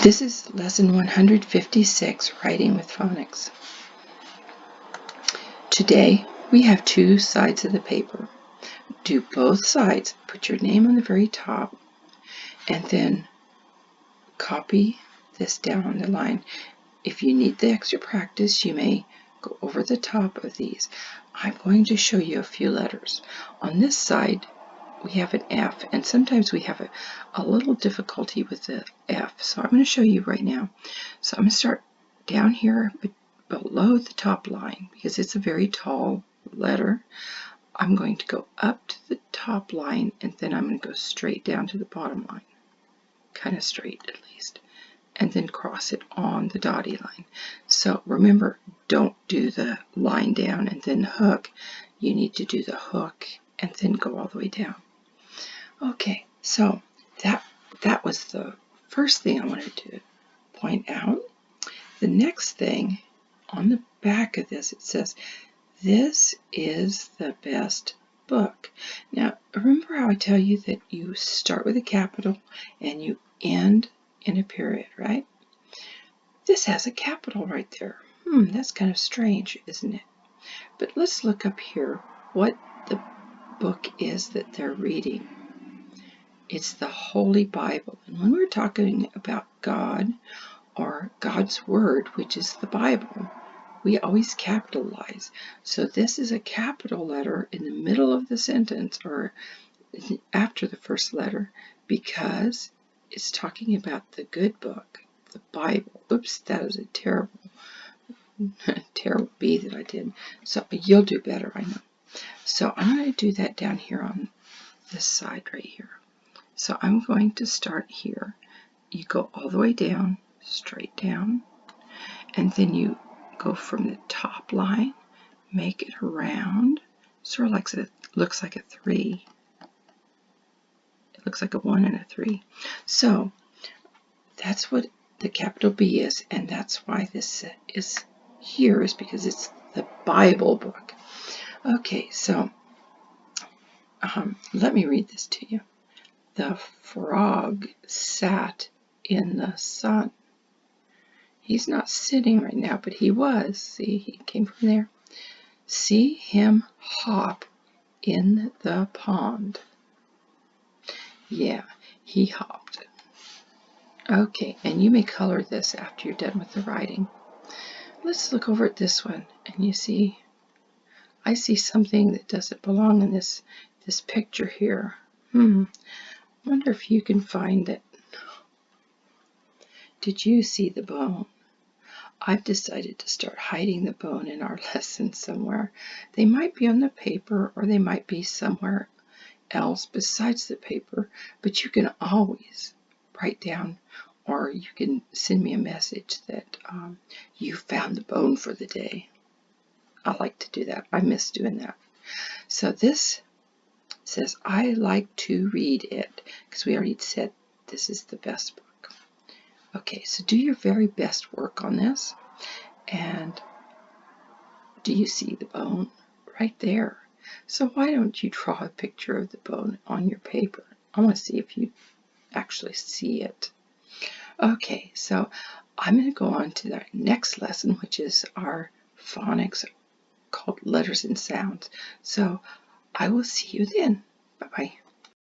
This is lesson 156, Writing with Phonics. Today we have two sides of the paper. Do both sides, put your name on the very top, and then copy this down on the line. If you need the extra practice, you may go over the top of these. I'm going to show you a few letters. On this side, we have an F, and sometimes we have a little difficulty with the F. So I'm going to show you right now. So I'm going to start down here below the top line because it's a very tall letter. I'm going to go up to the top line, and then I'm going to go straight down to the bottom line, kind of straight at least, and then cross it on the dotted line. So remember, don't do the line down and then hook. You need to do the hook and then go all the way down. Okay, so that was the first thing I wanted to point out. The next thing, on the back of this, it says, "This is the best book." Now, remember how I tell you that you start with a capital and you end in a period, right? This has a capital right there. That's kind of strange, isn't it? But let's look up here what the book is that they're reading. It's the Holy Bible. And when we're talking about God or God's Word, which is the Bible, we always capitalize. So this is a capital letter in the middle of the sentence or after the first letter because it's talking about the good book, the Bible. Oops, that was a terrible B that I did. So you'll do better, I know. So I'm going to do that down here on this side right here. So I'm going to start here. You go all the way down, straight down, and then you go from the top line, make it around, sort of like it looks like a 3. It looks like a 1 and a 3. So that's what the capital B is, and that's why this is here, is because it's the Bible book. Okay, so let me read this to you. The frog sat in the sun. He's not sitting right now, but he was. See, he came from there. See him hop in the pond. Yeah, he hopped. Okay, and you may color this after you're done with the writing. Let's look over at this one, and you see, I see something that doesn't belong in this picture here. Wonder if you can find it. Did you see the bone? I've decided to start hiding the bone in our lesson somewhere. They might be on the paper or they might be somewhere else besides the paper, but you can always write down or you can send me a message that you found the bone for the day. I like to do that. I miss doing that. So this says, I like to read it, because we already said this is the best book. Okay, so do your very best work on this. And do you see the bone right there? So why don't you draw a picture of the bone on your paper? I want to see if you actually see it. Okay, so I'm going to go on to the next lesson, which is our phonics called Letters and Sounds. So I will see you then. Bye-bye.